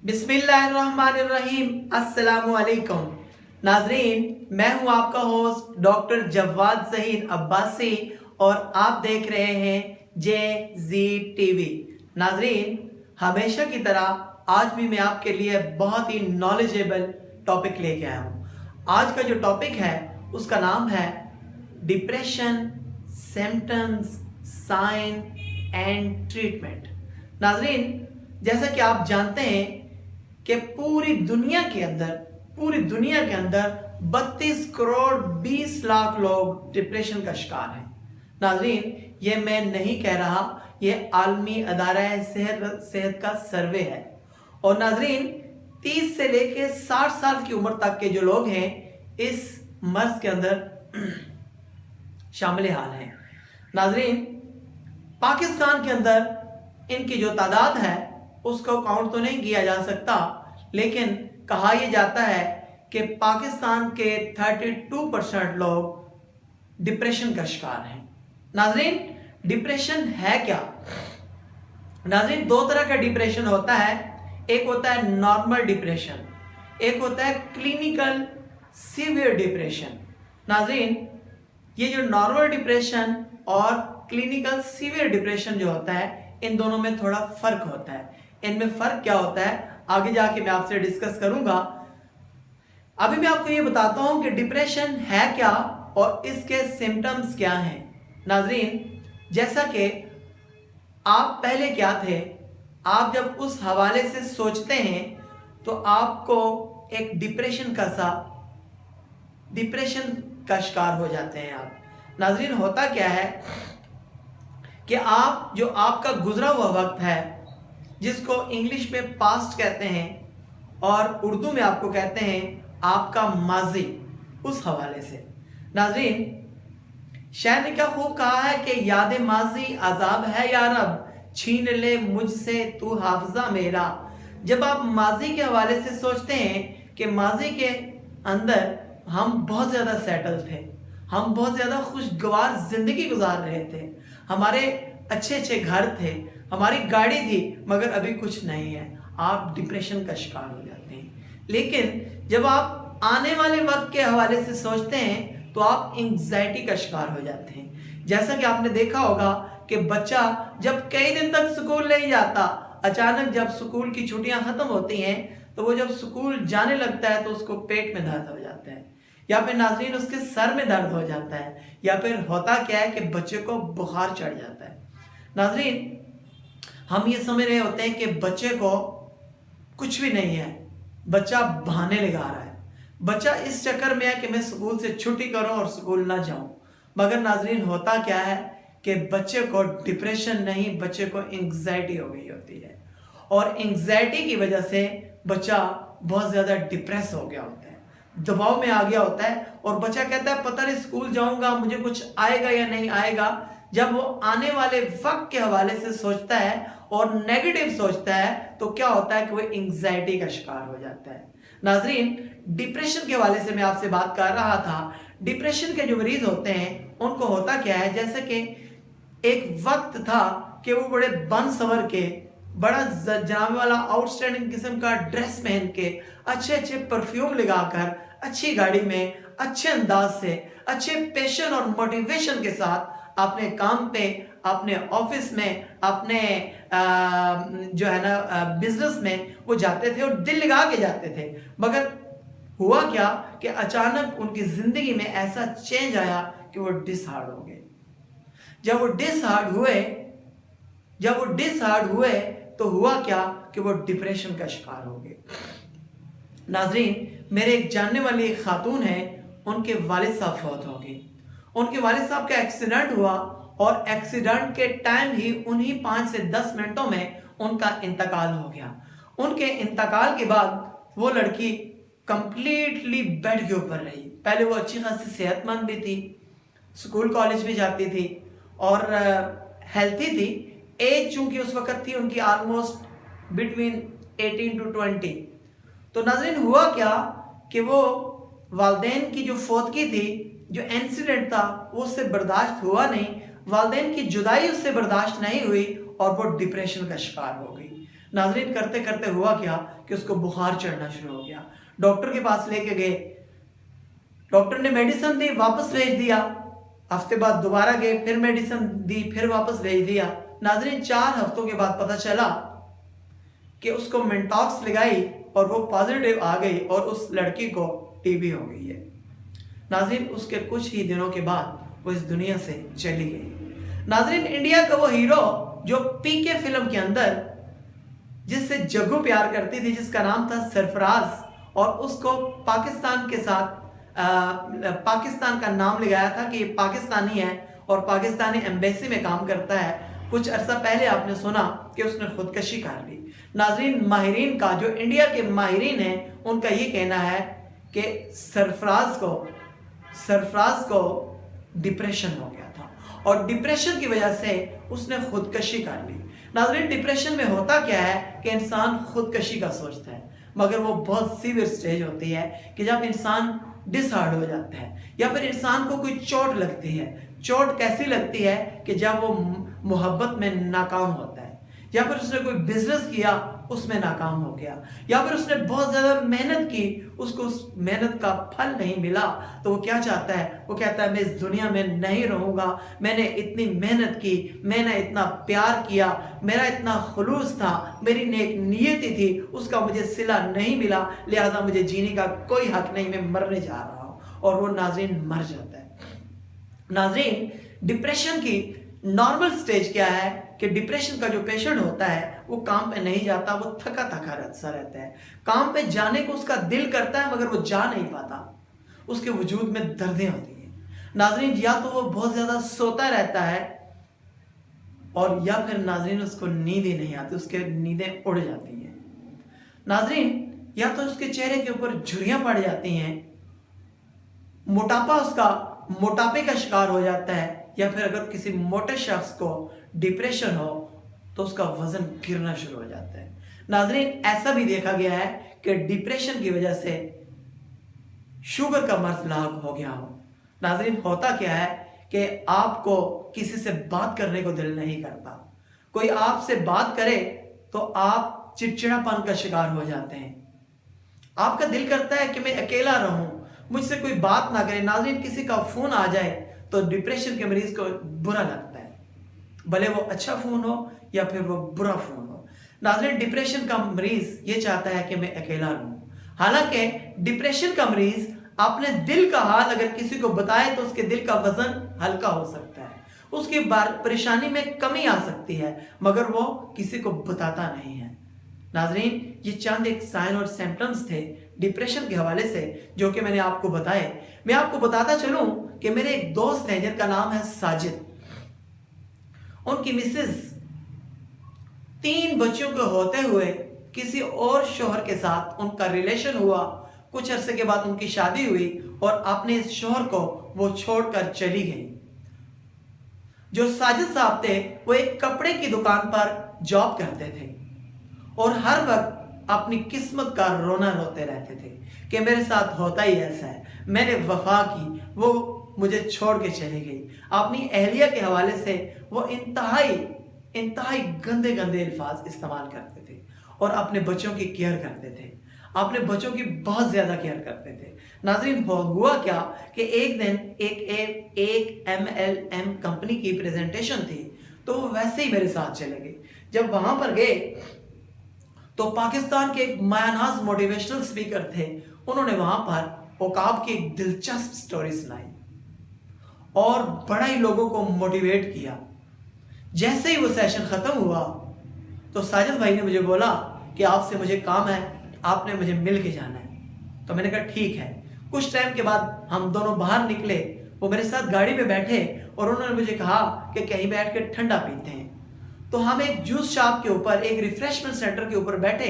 बिस्मिल्लाहिर्रहमानिर्रहीम। अस्सलामु अलैकुम नाजरीन, मैं हूं आपका होस्ट डॉक्टर जवाद ज़हीर अब्बासी और आप देख रहे हैं JZ TV। नाजरीन, हमेशा की तरह आज भी मैं आपके लिए बहुत ही नॉलेजेबल टॉपिक लेके आया हूं। आज का जो टॉपिक है उसका नाम है depression, symptoms, sign and treatment. Nazreen, जैसा कि आप जानते हैं कि पूरी दुनिया के अंदर 32 करोड़ 20 लाख लोग डिप्रेशन का शिकार हैं। नाजरीन, ये मैं नहीं कह रहा, ये आलमी अदारा सेहत का सर्वे है। और नाजरीन, 30 से लेके 60 साल की उम्र तक के जो लोग हैं इस मर्ज के अंदर शामिल हाल हैं। नाजरीन, पाकिस्तान के अंदर इनकी जो तादाद है उसको काउंट तो नहीं किया जा सकता, लेकिन कहा यह जाता है कि पाकिस्तान के 32% लोग डिप्रेशन का शिकार हैं। नाजरीन, डिप्रेशन है क्या? नाजरीन, दो तरह का डिप्रेशन होता है। एक होता है नॉर्मल डिप्रेशन, एक होता है क्लिनिकल सीवियर डिप्रेशन। नाजरीन, ये जो नॉर्मल डिप्रेशन और क्लिनिकल सीवियर डिप्रेशन जो होता है, इन दोनों में थोड़ा फर्क होता है। इनमें फर्क क्या होता है आगे जाके मैं आपसे डिस्कस करूंगा। अभी मैं आपको ये बताता हूं कि डिप्रेशन है क्या और इसके सिम्टम्स क्या हैं। नाजरीन, जैसा कि आप पहले क्या थे, आप जब उस हवाले से सोचते हैं तो आपको एक डिप्रेशन का शिकार हो जाते हैं आप। नाजरीन, होता क्या है कि आप जो आपका गुजरा हुआ वक्त है, जिसको इंग्लिश में पास्ट कहते हैं और उर्दू में आपको कहते हैं आपका माजी, उस हवाले से। नाजरीन, शायर ने क्या खूब कहा है कि याद माजी अजाब है या रब, छीन ले मुझसे तू हाफजा मेरा। जब आप माजी के हवाले से सोचते हैं कि माजी के अंदर हम बहुत ज़्यादा सेटल थे, हम बहुत ज़्यादा खुशगवार ज़िंदगी गुजार रहे थे, हमारे अच्छे अच्छे घर थे, हमारी गाड़ी थी, मगर अभी कुछ नहीं है, आप डिप्रेशन का शिकार हो जाते हैं। लेकिन जब आप आने वाले वक्त के हवाले से सोचते हैं तो आप एंग्जाइटी का शिकार हो जाते हैं। जैसा कि आपने देखा होगा कि बच्चा जब कई दिन तक स्कूल नहीं जाता, अचानक जब स्कूल की छुट्टियां खत्म होती हैं तो वो जब स्कूल जाने लगता है तो उसको पेट में दर्द हो जाता है, या फिर नाज़रीन उसके सर में दर्द हो जाता है, या फिर होता क्या है कि बच्चे को बुखार चढ़ जाता है। नाज़रीन, हम ये समझ रहे होते हैं कि बच्चे को कुछ भी नहीं है, बच्चा बहाने लगा रहा है, बच्चा इस चक्कर में है कि मैं स्कूल से छुट्टी करूं और स्कूल ना जाऊं। मगर नाजरीन, होता क्या है कि बच्चे को डिप्रेशन नहीं, बच्चे को एंग्जाइटी हो गई होती है, और एंग्जाइटी की वजह से बच्चा बहुत ज़्यादा डिप्रेस हो गया होता है, दबाव में आ गया होता है, और बच्चा कहता है पता नहीं स्कूल जाऊंगा मुझे कुछ आएगा या नहीं आएगा। जब वो आने वाले वक्त के हवाले से सोचता है और नेगेटिव सोचता है तो क्या होता है कि वो एंग्जाइटी का शिकार हो जाता है। नाजरीन, डिप्रेशन के हवाले से मैं आपसे बात कर रहा था। डिप्रेशन के जो मरीज होते हैं उनको होता क्या है, जैसे कि एक वक्त था कि वो बड़े बन सवर के, बड़ा जनाबे वाला आउटस्टैंडिंग किस्म का ड्रेस पहन के, अच्छे अच्छे परफ्यूम लगाकर, अच्छी गाड़ी में, अच्छे अंदाज से, अच्छे पैशन और मोटिवेशन के साथ अपने काम पे, अपने ऑफिस में, अपने जो है ना बिजनेस में वो जाते थे और दिल लगा के जाते थे। मगर हुआ क्या कि अचानक उनकी जिंदगी में ऐसा चेंज आया कि वो डिसहार्ड हो गए। जब वो डिसहार्ड हुए तो हुआ क्या कि वो डिप्रेशन का शिकार हो गए। नाजरीन, मेरे एक जानने वाली एक खातून है, उनके वालिद साहब फौत हो गए। उनके वालिद साहब का एक्सीडेंट हुआ और एक्सीडेंट के टाइम ही उन्हीं 5 से 10 मिनटों में उनका इंतकाल हो गया। उनके इंतकाल के बाद वो लड़की कंप्लीटली बेड के ऊपर रही। पहले वो अच्छी खासी सेहतमंद भी थी, स्कूल कॉलेज भी जाती थी और हेल्थी थी। एज चूंकि उस वक्त थी उनकी ऑलमोस्ट बिटवीन 18 to 20। तो नाज़रीन, हुआ क्या कि वो वालदेन की जो फौतगी थी, जो इंसिडेंट था, वो उससे बर्दाश्त हुआ नहीं, वालदेन की जुदाई उससे बर्दाश्त नहीं हुई और वो डिप्रेशन का शिकार हो गई। नाजरीन करते करते हुआ क्या कि उसको बुखार चढ़ना शुरू हो गया। डॉक्टर के पास लेके गए, डॉक्टर ने मेडिसिन दी, वापस भेज दिया। हफ्ते बाद दोबारा गए, फिर मेडिसिन दी, फिर वापस भेज दिया। नाजरीन 4 हफ्तों के बाद पता चला कि उसको मेंटॉक्स लगाई और वो पॉजिटिव आ गई और उस लड़की को टीबी हो गई है। नाजरीन उसके कुछ ही दिनों के बाद वो इस दुनिया से चली गई। नाजरीन इंडिया का वो हीरो जो पीके फिल्म के अंदर जिससे जग्गू प्यार करती थी, जिसका नाम था सरफराज, और उसको पाकिस्तान के साथ पाकिस्तान का नाम लगाया था कि ये पाकिस्तानी है और पाकिस्तानी एम्बेसी में काम करता है। कुछ अरसा पहले आपने सुना कि उसने खुदकशी कर ली। नाजरीन माहिरीन का, जो इंडिया के माहिरीन हैं, उनका ये कहना है कि सरफराज को डिप्रेशन हो गया था और डिप्रेशन की वजह से उसने खुदकशी कर ली। नाजरीन डिप्रेशन में होता क्या है कि इंसान खुदकशी का सोचता है, मगर वो बहुत सीवियर स्टेज होती है कि जब इंसान डिसहार्ड हो जाता है या फिर इंसान को कोई चोट लगती है। चोट कैसी लगती है कि जब वो मोहब्बत में नाकाम होता है, या फिर उसने कोई बिजनेस किया उसमें नाकाम हो गया, या फिर उसने बहुत ज़्यादा मेहनत की, उसको उस मेहनत का फल नहीं मिला, तो वो क्या चाहता है? वो कहता है मैं इस दुनिया में नहीं रहूँगा, मैंने इतनी मेहनत की, मैंने इतना प्यार किया, मेरा इतना खुलूस था, मेरी नेक नियति थी, उसका मुझे सिला नहीं मिला, लिहाजा मुझे जीने का कोई हक नहीं, मैं मरने जा रहा हूँ। और वो नाज़रीन मर जाता है। नाज़रीन डिप्रेशन की नॉर्मल स्टेज क्या है कि डिप्रेशन का जो पेशेंट होता है वो काम पे नहीं जाता, वो थका थका सा रहता है। काम पे जाने को उसका दिल करता है मगर वो जा नहीं पाता, उसके वजूद में दर्दें होती हैं। नाजरीन या तो वो बहुत ज़्यादा सोता रहता है और या फिर नाजरीन उसको नींद ही नहीं आती, उसके नींदें उड़ जाती हैं। नाजरीन या तो उसके चेहरे के ऊपर झुर्रियाँ पड़ जाती हैं, मोटापा उसका मोटापे का शिकार हो जाता है, या फिर अगर किसी मोटे शख्स को डिप्रेशन हो तो उसका वजन गिरना शुरू हो जाता है। नाजरीन ऐसा भी देखा गया है कि डिप्रेशन की वजह से शुगर का मर्ज लाग हो गया हो। नाजरीन होता क्या है कि आपको किसी से बात करने को दिल नहीं करता, कोई आपसे बात करे तो आप चिड़चिड़ापन का शिकार हो जाते हैं, आपका दिल करता है कि मैं अकेला रहूं, मुझसे कोई बात ना करे। नाजरीन किसी का फोन आ जाए तो डिप्रेशन के मरीज को बुरा लगता है, भले वो अच्छा फोन हो या फिर वो बुरा फोन हो। नाजरीन डिप्रेशन का मरीज ये चाहता है कि मैं अकेला रहूं। हालांकि डिप्रेशन का मरीज अपने दिल का हाल अगर किसी को बताए तो उसके दिल का वजन हल्का हो सकता है, उसकी परेशानी में कमी आ सकती है, मगर वो किसी को बताता नहीं है। नाजरीन ये चंद एक साइन और सिम्टम्स थे डिप्रेशन के हवाले से जो कि मैंने आपको बताए। मैं आपको बताता चलूं कि मेरे एक दोस्त हैं जिनका नाम है साजिद। उनकी मिसेस 3 बच्चों के होते हुए किसी और शोहर के साथ उनका रिलेशन हुआ। कुछ अरसे के बाद उनकी शादी हुई और अपने इस शोहर को वो छोड़कर चली गई। जो साजिद साहब थे वो एक कपड़े की दुकान पर जॉब करते थे और हर वक्त अपनी किस्मत का रोना रोते रहते थे कि मेरे साथ होता ही ऐसा है, मैंने वफा की, वो मुझे छोड़ के चली गई। अपनी अहलिया के हवाले से वो इंतहाई गंदे गंदे अल्फाज इस्तेमाल करते थे और अपने बच्चों की केयर करते थे, अपने बच्चों की बहुत ज़्यादा केयर करते थे। नाज़रीन हुआ क्या कि एक दिन एक MLM कंपनी की प्रेजेंटेशन थी, तो वो वैसे ही मेरे साथ चले गए। जब वहाँ पर गए तो पाकिस्तान के एक मायानाज मोटिवेशनल स्पीकर थे, उन्होंने वहाँ पर औकाब की एक दिलचस्प स्टोरी सुनाई और बड़ा ही लोगों को मोटिवेट किया। जैसे ही वो सेशन ख़त्म हुआ तो साजिद भाई ने मुझे बोला कि आपसे मुझे काम है, आपने मुझे मिल के जाना है। तो मैंने कहा ठीक है। कुछ टाइम के बाद हम दोनों बाहर निकले, वो मेरे साथ गाड़ी में बैठे और उन्होंने मुझे कहा कि कहीं बैठ के ठंडा पीते हैं। तो हम एक जूस शॉप के ऊपर, एक रिफ्रेशमेंट सेंटर के ऊपर बैठे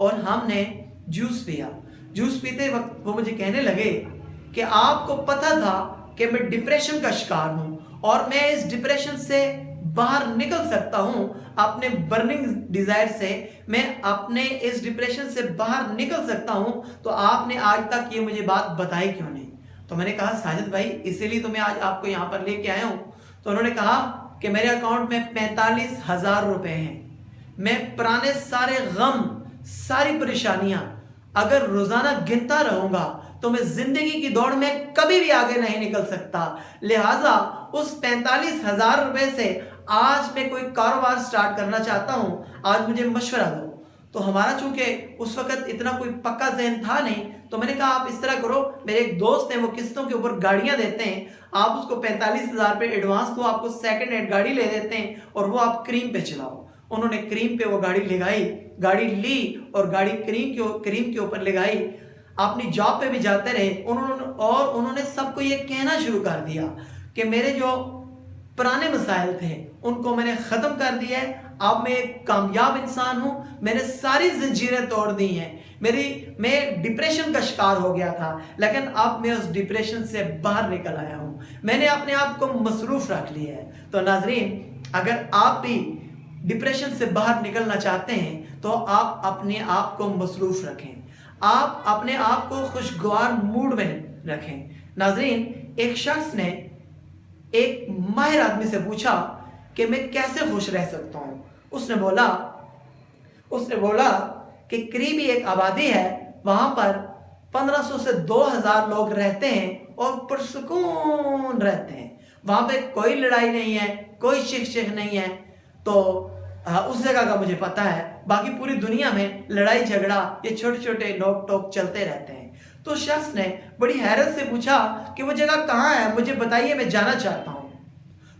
और हमने जूस पिया। जूस पीते वक्त वो मुझे कहने लगे कि आपको पता था कि मैं डिप्रेशन का शिकार हूँ और मैं इस डिप्रेशन से बाहर निकल सकता हूँ, अपने बर्निंग डिजायर से मैं अपने इस डिप्रेशन से बाहर निकल सकता हूँ, तो आपने आज तक ये मुझे बात बताई क्यों नहीं? तो मैंने कहा साजिद भाई इसीलिए तो मैं आज आपको यहाँ पर लेके आया हूँ। तो उन्होंने कहा कि मेरे अकाउंट में 45,000 रुपए हैं, میں پرانے سارے غم، ساری پریشانیاں اگر روزانہ گنتا رہوں گا تو میں زندگی کی دوڑ میں کبھی بھی آگے نہیں نکل سکتا. لہٰذا اس 45,000 روپے سے آج میں کوئی کاروبار سٹارٹ کرنا چاہتا ہوں، آج مجھے مشورہ دو. تو ہمارا چونکہ اس وقت اتنا کوئی پکا ذہن تھا نہیں، تو میں نے کہا آپ اس طرح کرو، میرے ایک دوست ہیں وہ قسطوں کے اوپر گاڑیاں دیتے ہیں، آپ اس کو 45,000 روپے ایڈوانس دو، آپ کو سیکنڈ ہینڈ گاڑی لے دیتے ہیں اور وہ آپ کریم پہ چلاؤ. انہوں نے کریم پہ وہ گاڑی لگائی، گاڑی لی اور گاڑی کریم کے اوپر لگائی. اپنی جاب پہ بھی جاتے رہے. انہوں نے سب کو یہ کہنا شروع کر دیا کہ میرے جو پرانے مسائل تھے ان کو میں نے ختم کر دیا ہے، اب میں ایک کامیاب انسان ہوں، میں نے ساری زنجیریں توڑ دی ہیں. میں ڈپریشن کا شکار ہو گیا تھا، لیکن اب میں اس ڈپریشن سے باہر نکل آیا ہوں، میں نے اپنے آپ کو مصروف رکھ لیا ہے. تو ناظرین، اگر آپ بھی ڈپریشن سے باہر نکلنا چاہتے ہیں تو آپ اپنے آپ کو مصروف رکھیں، آپ اپنے آپ کو خوشگوار موڈ میں رکھیں. ناظرین، ایک شخص نے ایک ماہر آدمی سے پوچھا کہ میں کیسے خوش رہ سکتا ہوں. اس نے بولا کہ قریبی ایک آبادی ہے، وہاں پر 1500 سے 2000 لوگ رہتے ہیں اور پرسکون رہتے ہیں، وہاں پہ کوئی لڑائی نہیں ہے، کوئی چیخ نہیں ہے. تو اس جگہ کا مجھے پتا ہے، باقی پوری دنیا میں لڑائی جھگڑا، یہ چھوٹے چھوٹے نوک ٹوک چلتے رہتے ہیں. تو شخص نے بڑی حیرت سے پوچھا کہ وہ جگہ کہاں ہے، مجھے بتائیے، میں جانا چاہتا ہوں.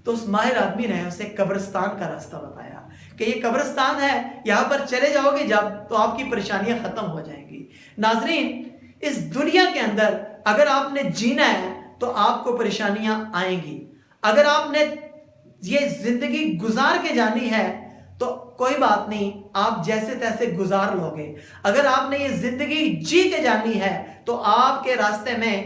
تو اس ماہر آدمی نے اسے قبرستان کا راستہ بتایا کہ یہ قبرستان ہے، یہاں پر چلے جاؤ گے جب تو آپ کی پریشانیاں ختم ہو جائیں گی. ناظرین، اس دنیا کے اندر اگر آپ نے جینا ہے تو آپ کو پریشانیاں آئیں گی. اگر آپ نے یہ زندگی گزار کے جانی ہے تو کوئی بات نہیں، آپ جیسے تیسے گزار لو گے. اگر آپ نے یہ زندگی جی کے جانی ہے تو آپ کے راستے میں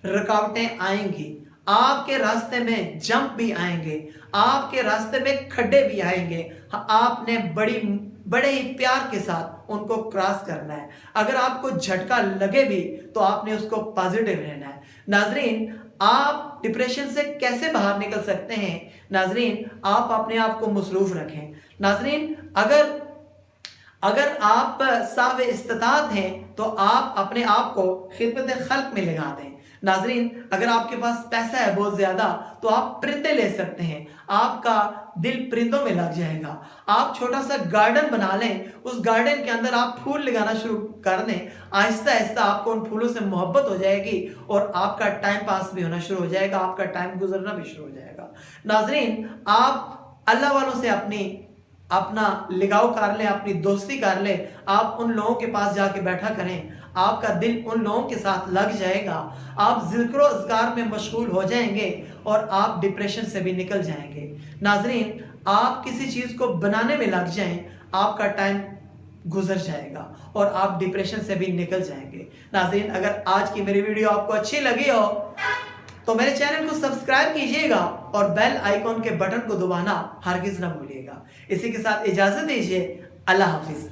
رکاوٹیں آئیں گی، آپ کے راستے میں جمپ بھی آئیں گے، آپ کے راستے میں کھڈے بھی آئیں گے. آپ نے بڑے ہی پیار کے ساتھ ان کو کراس کرنا ہے. اگر آپ کو جھٹکا لگے بھی تو آپ نے اس کو پازیٹیو رہنا ہے. ناظرین، آپ ڈپریشن سے کیسے باہر نکل سکتے ہیں؟ ناظرین، آپ اپنے آپ کو مصروف رکھیں. ناظرین، اگر آپ صاحب استطاعت ہیں تو آپ اپنے آپ کو خدمت خلق میں لگا دیں. ناظرین، اگر آپ کے پاس پیسہ ہے بہت زیادہ تو آپ پرندے لے سکتے ہیں، آپ کا دل پرندوں میں لگ جائے گا. آپ چھوٹا سا گارڈن بنا لیں، اس گارڈن کے اندر آپ پھول لگانا شروع کر دیں. آہستہ آہستہ آپ کو ان پھولوں سے محبت ہو جائے گی اور آپ کا ٹائم پاس بھی ہونا شروع ہو جائے گا، آپ کا ٹائم گزرنا بھی شروع ہو جائے گا. ناظرین، آپ اللہ والوں سے اپنا لگاؤ کر لیں، اپنی دوستی کر لیں. آپ ان لوگوں کے پاس جا کے بیٹھا کریں، آپ کا دل ان لوگوں کے ساتھ لگ جائے گا، آپ ذکر و اذکار میں مشغول ہو جائیں گے اور آپ ڈپریشن سے بھی نکل جائیں گے. ناظرین، آپ کسی چیز کو بنانے میں لگ جائیں، آپ کا ٹائم گزر جائے گا اور آپ ڈپریشن سے بھی نکل جائیں گے. ناظرین، اگر آج کی میری ویڈیو آپ کو اچھی لگی ہو تو میرے چینل کو سبسکرائب کیجئے گا اور بیل آئیکن کے بٹن کو دبانا ہرگز نہ بھولیے گا. اسی کے ساتھ اجازت دیجیے. اللہ حافظ.